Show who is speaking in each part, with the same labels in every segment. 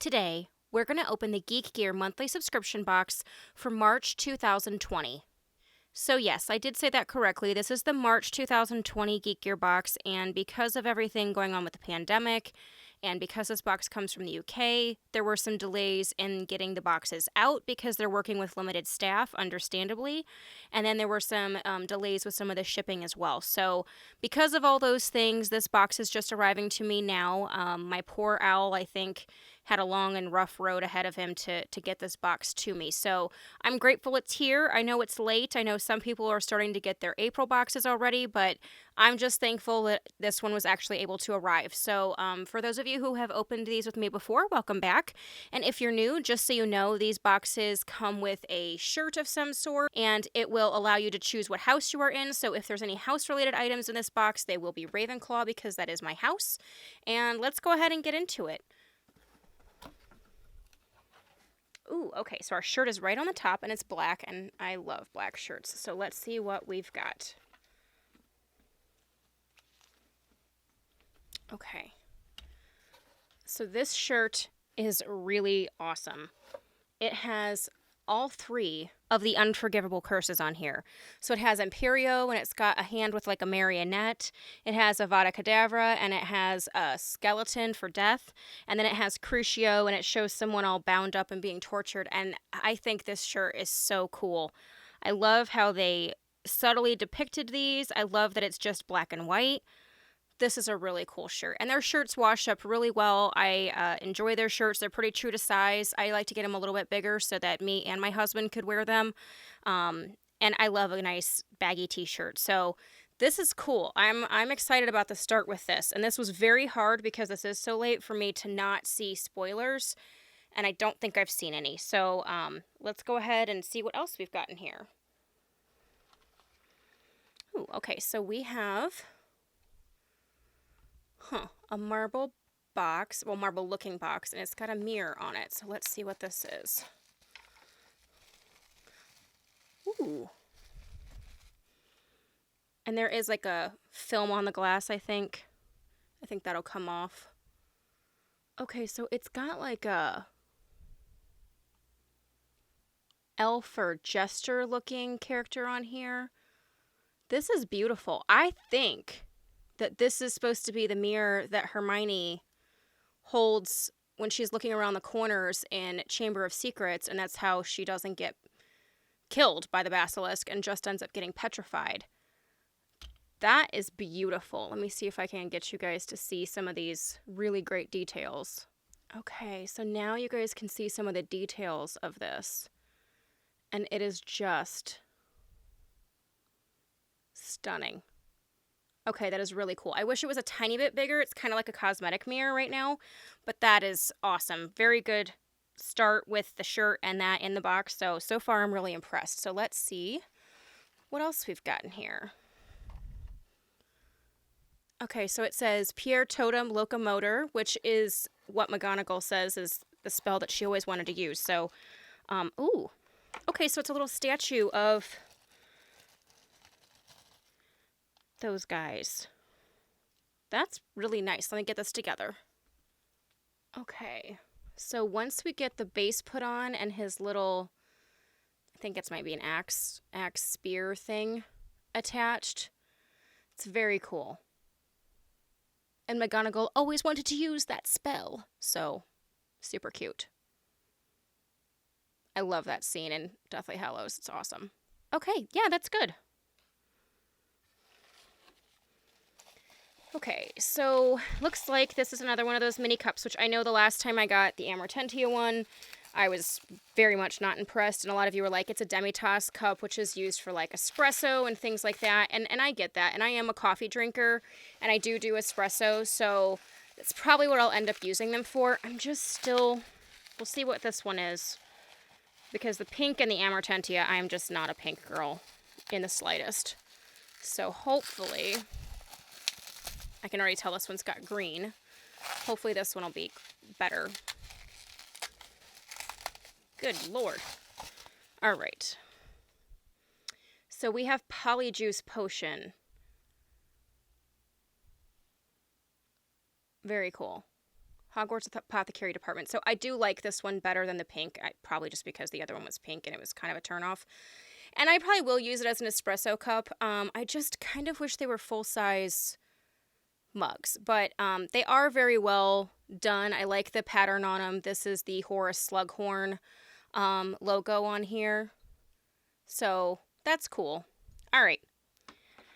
Speaker 1: Today, we're going to open the GeekGear monthly subscription box for March 2020. So yes, I did say that correctly. This is the March 2020 GeekGear box, and because of everything going on with the pandemic, and because this box comes from the UK, there were some delays in getting the boxes out because they're working with limited staff, understandably. And then there were some delays with some of the shipping as well. So because of all those things, this box is just arriving to me now. My poor owl, I think, had a long and rough road ahead of him to get this box to me. So I'm grateful it's here. I know it's late. I know some people are starting to get their April boxes already, but I'm just thankful that this one was actually able to arrive. So for those of you who have opened these with me before, welcome back. And if you're new, just so you know, these boxes come with a shirt of some sort, and it will allow you to choose what house you are in. So if there's any house-related items in this box, they will be Ravenclaw because that is my house. And let's go ahead and get into it. Ooh, okay, so our shirt is right on the top, and it's black, and I love black shirts. So let's see what we've got. Okay. So this shirt is really awesome. It has all three of the unforgivable curses on here. So it has Imperio, and it's got a hand with like a marionette. It has Avada Kedavra, and it has a skeleton for death. And then it has Crucio, and it shows someone all bound up and being tortured. And I think this shirt is so cool. I love how they subtly depicted these. I love that it's just black and white. This is a really cool shirt. And their shirts wash up really well. I enjoy their shirts. They're pretty true to size. I like to get them a little bit bigger so that me and my husband could wear them. And I love a nice baggy t-shirt. So this is cool. I'm excited about the start with this. And this was very hard because this is so late for me to not see spoilers. And I don't think I've seen any. So let's go ahead and see what else we've got in here. Ooh, okay, so we have... a marble box, well, marble looking box, and it's got a mirror on it. So let's see what this is. Ooh. And there is like a film on the glass, I think. I think that'll come off. Okay, so it's got like a elf or jester looking character on here. This is beautiful. I think that this is supposed to be the mirror that Hermione holds when she's looking around the corners in Chamber of Secrets, and that's how she doesn't get killed by the basilisk and just ends up getting petrified. That is beautiful. Let me see if I can get you guys to see some of these really great details. Okay, so now you guys can see some of the details of this, and it is just stunning. Okay, that is really cool. I wish it was a tiny bit bigger. It's kind of like a cosmetic mirror right now, but that is awesome. Very good start with the shirt and that in the box. So far I'm really impressed. So let's see what else we've got in here. Okay, so it says Pierre Totem Locomotor, which is what McGonagall says is the spell that she always wanted to use. So, ooh. Okay, so it's a little statue of those guys. That's really nice. Let me get this together. Okay, so once we get the base put on and his little, I think it's might be an axe spear thing attached, it's very cool. And McGonagall always wanted to use that spell, so super cute. I love that scene in Deathly Hallows. It's awesome. Okay, yeah, that's good. Okay, so looks like this is another one of those mini cups, which I know the last time I got the Amortentia one, I was very much not impressed, and a lot of you were like, it's a Demi-Tasse cup, which is used for like espresso and things like that, and I get that, and I am a coffee drinker, and I do espresso, so that's probably what I'll end up using them for. I'm just still, we'll see what this one is, because the pink and the Amortentia, I am just not a pink girl in the slightest. So hopefully, I can already tell this one's got green. Hopefully this one will be better. Good Lord. All right. So we have Polyjuice Potion. Very cool. Hogwarts Apothecary Department. So I do like this one better than the pink, probably just because the other one was pink and it was kind of a turnoff. And I probably will use it as an espresso cup. I just kind of wish they were full-size mugs, but they are very well done. I like the pattern on them. This is the Horace Slughorn logo on here. So that's cool. All right.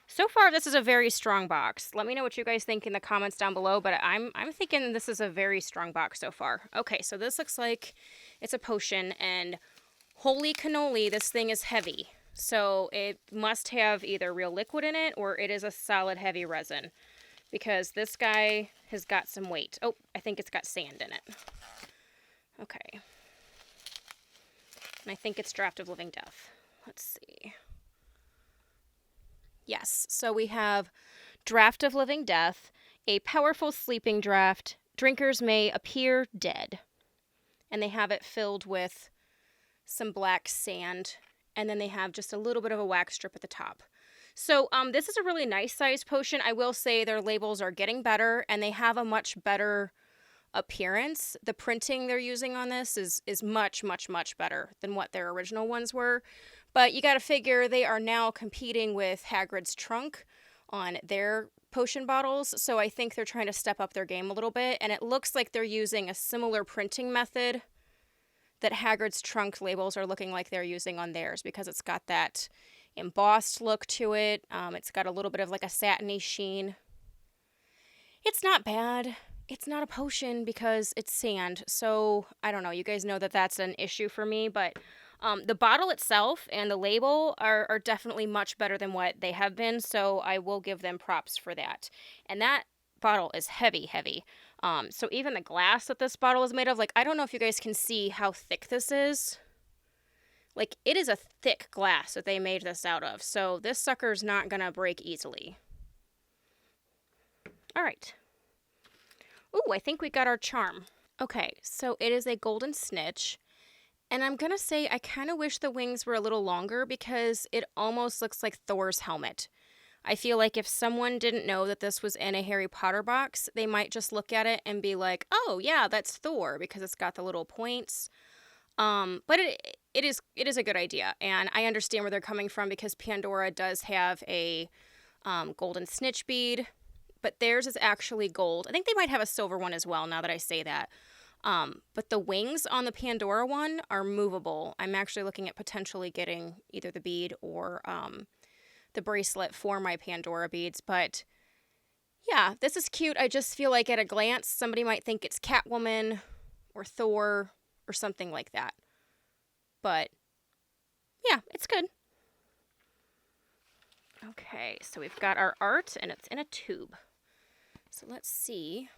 Speaker 1: So far, this is a very strong box. Let me know what you guys think in the comments down below, but I'm thinking this is a very strong box so far. Okay, so this looks like it's a potion, and holy cannoli, this thing is heavy. So it must have either real liquid in it, or it is a solid heavy resin, because this guy has got some weight. Oh, I think it's got sand in it. Okay. And I think it's Draft of Living Death. Let's see. Yes, so we have Draft of Living Death, a powerful sleeping draft. Drinkers may appear dead. And they have it filled with some black sand, and then they have just a little bit of a wax strip at the top. So this is a really nice size potion. I will say their labels are getting better, and they have a much better appearance. The printing they're using on this is much, much, much better than what their original ones were. But you got to figure they are now competing with Hagrid's trunk on their potion bottles, so I think they're trying to step up their game a little bit, and it looks like they're using a similar printing method that Hagrid's trunk labels are looking like they're using on theirs, because it's got that embossed look to it. It's got a little bit of like a satiny sheen. It's not bad. It's not a potion because it's sand, so I don't know. You guys know that that's an issue for me, but the bottle itself and the label are definitely much better than what they have been, so I will give them props for that. And that bottle is heavy, heavy. So even the glass that this bottle is made of, like, I don't know if you guys can see how thick this is. Like, it is a thick glass that they made this out of, so this sucker's not gonna break easily. All right. Ooh, I think we got our charm. Okay, so it is a golden snitch. And I'm going to say I kind of wish the wings were a little longer, because it almost looks like Thor's helmet. I feel like if someone didn't know that this was in a Harry Potter box, they might just look at it and be like, oh, yeah, that's Thor, because it's got the little points. But it is a good idea. And I understand where they're coming from, because Pandora does have a golden snitch bead, but theirs is actually gold. I think they might have a silver one as well, now that I say that. But the wings on the Pandora one are movable. I'm actually looking at potentially getting either the bead or the bracelet for my Pandora beads. But yeah, this is cute. I just feel like at a glance, somebody might think it's Catwoman or Thor or something like that. But yeah, it's good. Okay, so we've got our art, and it's in a tube. So let's see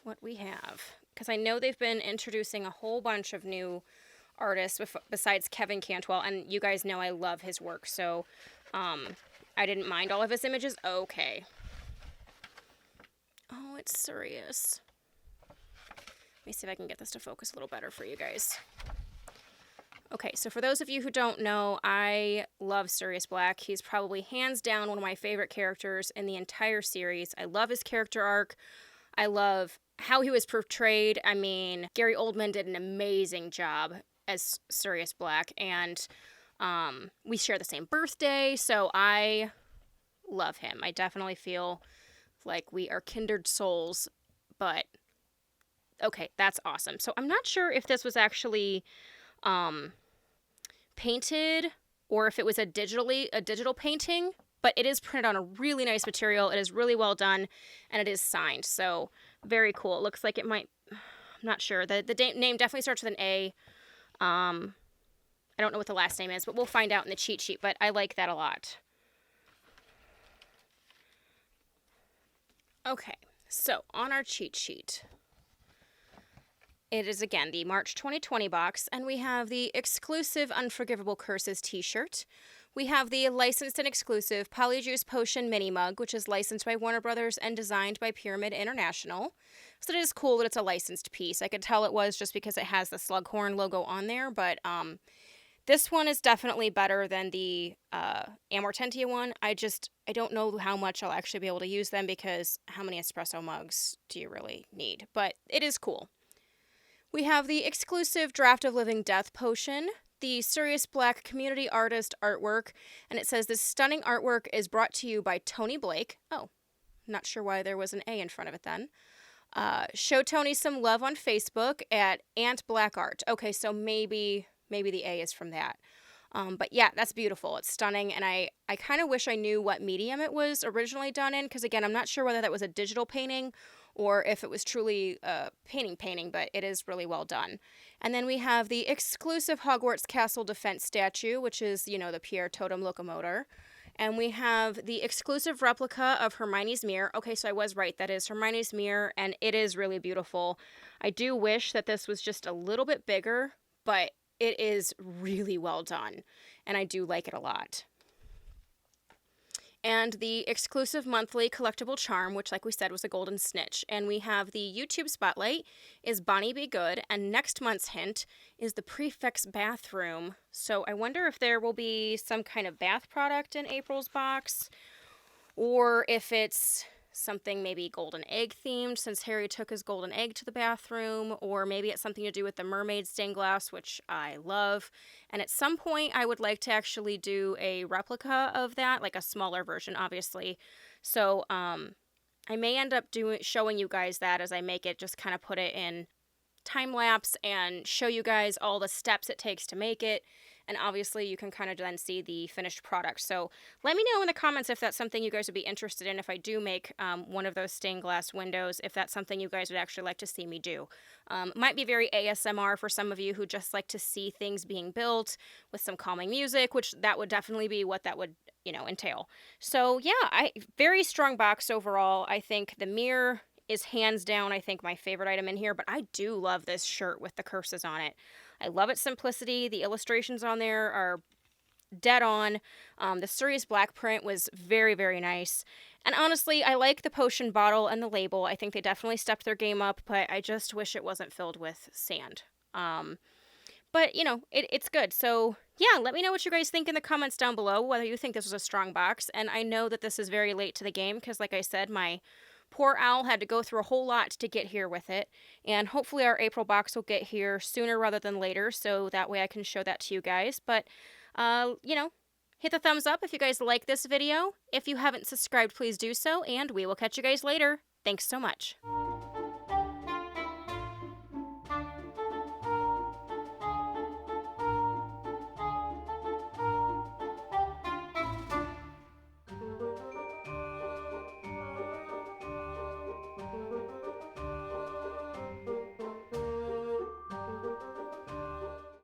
Speaker 1: what we have, because I know they've been introducing a whole bunch of new artists besides Kevin Cantwell, and you guys know I love his work, so I didn't mind all of his images. Okay. Oh, it's Sirius. Let me see if I can get this to focus a little better for you guys. Okay, so for those of you who don't know, I love Sirius Black. He's probably hands down one of my favorite characters in the entire series. I love his character arc. I love how he was portrayed. I mean, Gary Oldman did an amazing job as Sirius Black, and we share the same birthday, so I love him. I definitely feel like we are kindred souls, but okay, that's awesome. So I'm not sure if this was actually painted or if it was a digital painting, but it is printed on a really nice material. It is really well done, and it is signed, so very cool. It looks like it might, I'm not sure. The name definitely starts with an A. I don't know what the last name is, but we'll find out in the cheat sheet, but I like that a lot. Okay, so on our cheat sheet, it is, again, the March 2020 box, and we have the exclusive Unforgivable Curses t-shirt. We have the licensed and exclusive Polyjuice Potion mini mug, which is licensed by Warner Brothers and designed by Pyramid International. So it is cool that it's a licensed piece. I could tell it was just because it has the Slughorn logo on there, but This one is definitely better than the Amortentia one. I don't know how much I'll actually be able to use them because how many espresso mugs do you really need? But it is cool. We have the exclusive Draft of Living Death potion, the Sirius Black community artist artwork, and it says this stunning artwork is brought to you by Tony Blake. Oh, not sure why there was an A in front of it then. Show Tony some love on Facebook at Ant Black Art. Okay, so maybe the A is from that. But yeah, that's beautiful. It's stunning, and I kind of wish I knew what medium it was originally done in, because again, I'm not sure whether that was a digital painting or if it was truly painting, but it is really well done. And then we have the exclusive Hogwarts Castle Defense statue, which is, the Pierre Totem Locomotor. And we have the exclusive replica of Hermione's mirror. Okay, so I was right. That is Hermione's mirror, and it is really beautiful. I do wish that this was just a little bit bigger, but it is really well done, and I do like it a lot. And the exclusive monthly collectible charm, which, like we said, was a golden snitch. And we have the YouTube spotlight is Bonnie Be Good, and next month's hint is the prefect's bathroom. So I wonder if there will be some kind of bath product in April's box, or if it's something maybe golden egg themed, since Harry took his golden egg to the bathroom, or maybe it's something to do with the mermaid stained glass, which I love. And at some point I would like to actually do a replica of that, like a smaller version, obviously. So I may end up showing you guys that as I make it, just kind of put it in time lapse and show you guys all the steps it takes to make it. And obviously you can kind of then see the finished product. So let me know in the comments if that's something you guys would be interested in, if I do make one of those stained glass windows, if that's something you guys would actually like to see me do. Might be very ASMR for some of you who just like to see things being built with some calming music, which that would definitely be what that would, entail. So yeah, very strong box overall. I think the mirror is hands down, I think, my favorite item in here, but I do love this shirt with the curses on it. I love its simplicity. The illustrations on there are dead on. The Sirius Black print was very, very nice. And honestly, I like the potion bottle and the label. I think they definitely stepped their game up, but I just wish it wasn't filled with sand. But, it's good. So, yeah, let me know what you guys think in the comments down below, whether you think this was a strong box. And I know that this is very late to the game because, like I said, my poor owl had to go through a whole lot to get here with it, and hopefully our April box will get here sooner rather than later, so that way I can show that to you guys. But, hit the thumbs up if you guys like this video. If you haven't subscribed, please do so, and we will catch you guys later. Thanks so much.